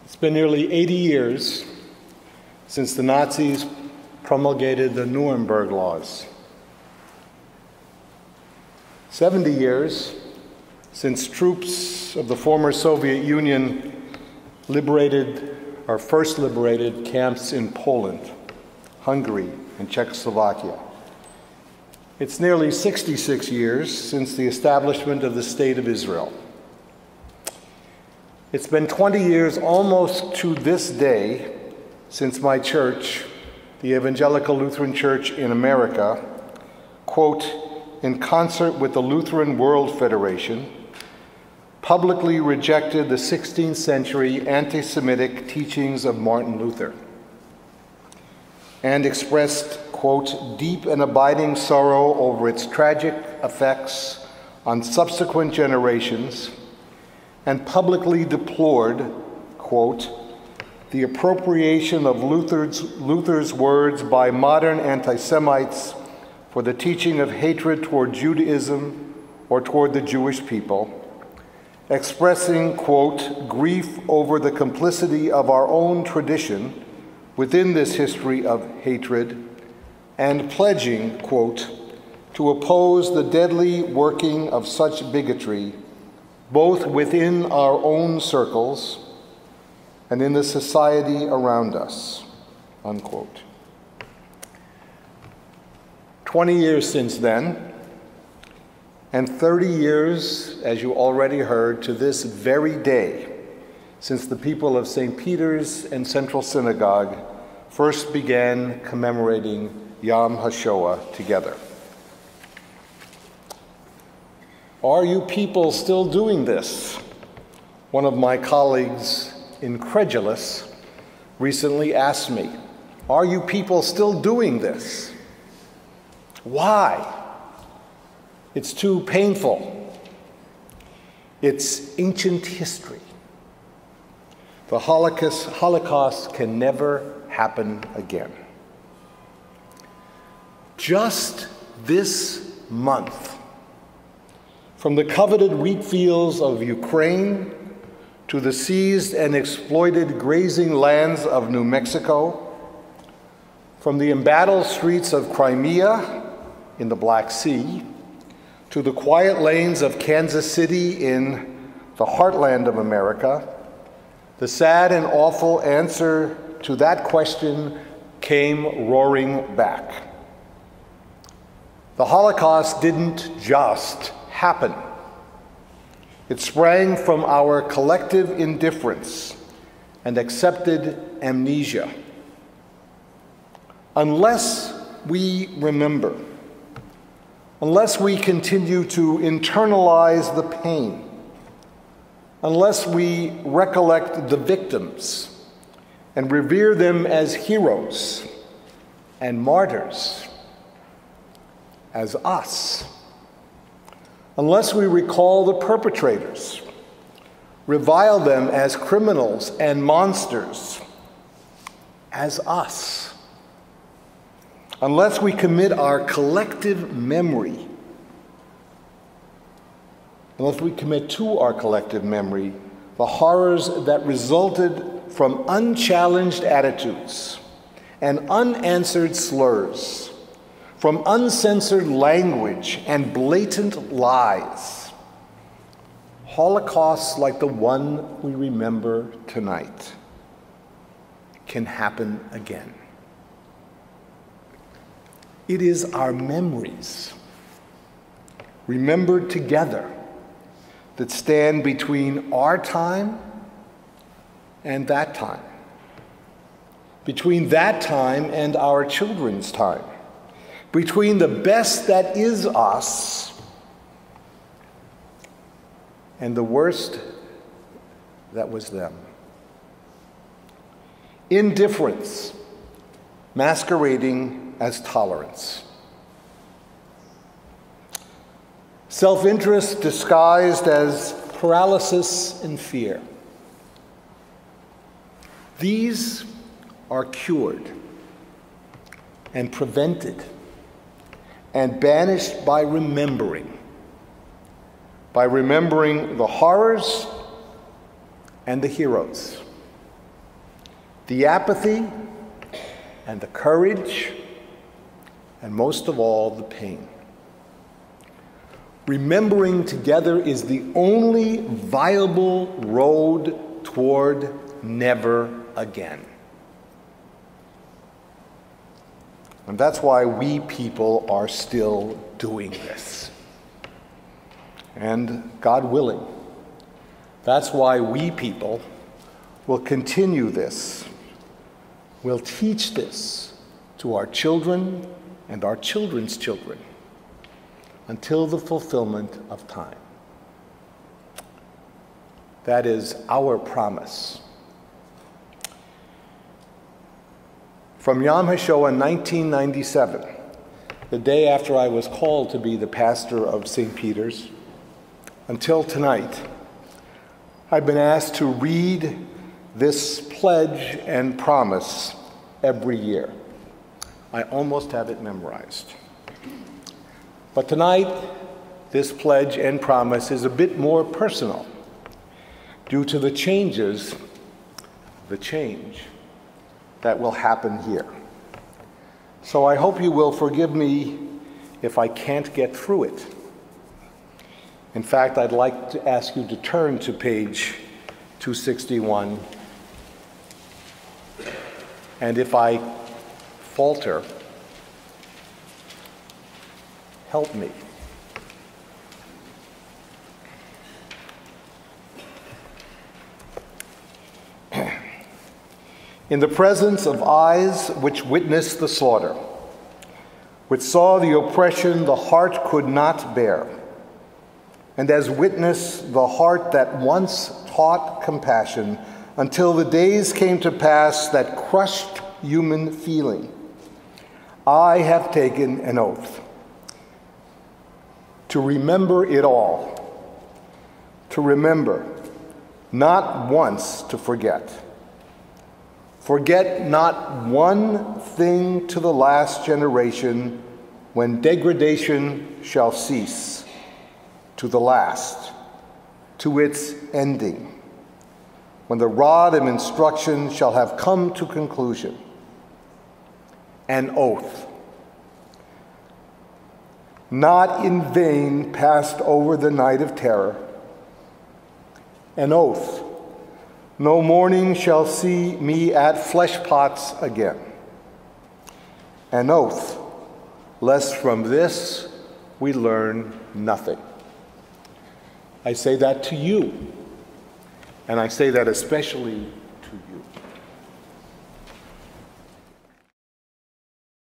It's been nearly 80 years since the Nazis promulgated the Nuremberg laws. 70 years since troops of the former Soviet Union first liberated camps in Poland, Hungary, and Czechoslovakia. It's nearly 66 years since the establishment of the State of Israel. It's been 20 years almost to this day since my church, the Evangelical Lutheran Church in America, quote, in concert with the Lutheran World Federation, publicly rejected the 16th century anti-Semitic teachings of Martin Luther and expressed, quote, deep and abiding sorrow over its tragic effects on subsequent generations, and publicly deplored, quote, the appropriation of Luther's words by modern anti-Semites for the teaching of hatred toward Judaism or toward the Jewish people, expressing, quote, grief over the complicity of our own tradition within this history of hatred, and pledging, quote, to oppose the deadly working of such bigotry both within our own circles and in the society around us, unquote. 20 years since then, and 30 years, as you already heard, to this very day, since the people of St. Peter's and Central Synagogue first began commemorating Yom HaShoah together. Are you people still doing this? One of my colleagues, incredulous, recently asked me, are you people still doing this? Why? It's too painful. It's ancient history. The Holocaust can never happen again. Just this month, from the coveted wheat fields of Ukraine to the seized and exploited grazing lands of New Mexico, from the embattled streets of Crimea in the Black Sea to the quiet lanes of Kansas City in the heartland of America, the sad and awful answer to that question came roaring back. The Holocaust didn't just happen. It sprang from our collective indifference and accepted amnesia. Unless we remember, unless we continue to internalize the pain, unless we recollect the victims and revere them as heroes and martyrs, as us, unless we recall the perpetrators, revile them as criminals and monsters, as us, unless we commit our collective memory, unless we commit to our collective memory the horrors that resulted from unchallenged attitudes and unanswered slurs, from uncensored language and blatant lies, Holocausts like the one we remember tonight can happen again. It is our memories, remembered together, that stand between our time and that time, between that time and our children's time, between the best that is us and the worst that was them. Indifference masquerading as tolerance. Self-interest disguised as paralysis and fear. These are cured and prevented and banished by remembering the horrors and the heroes, the apathy and the courage, and most of all, the pain. Remembering together is the only viable road toward never again. And that's why we people are still doing this. And God willing, that's why we people will continue this. We'll teach this to our children and our children's children until the fulfillment of time. That is our promise. From Yom HaShoah in 1997, the day after I was called to be the pastor of St. Peter's, until tonight, I've been asked to read this pledge and promise every year. I almost have it memorized. But tonight, this pledge and promise is a bit more personal due to the change that will happen here. So I hope you will forgive me if I can't get through it. In fact, I'd like to ask you to turn to page 261. And if I falter, help me. In the presence of eyes which witnessed the slaughter, which saw the oppression the heart could not bear, and as witness the heart that once taught compassion, until the days came to pass that crushed human feeling, I have taken an oath to remember it all, to remember, not once to forget. Forget not one thing to the last generation, when degradation shall cease, to the last, to its ending, when the rod of instruction shall have come to conclusion. An oath, not in vain passed over the night of terror. An oath, no morning shall see me at flesh pots again. An oath, lest from this we learn nothing. I say that to you, and I say that especially to you.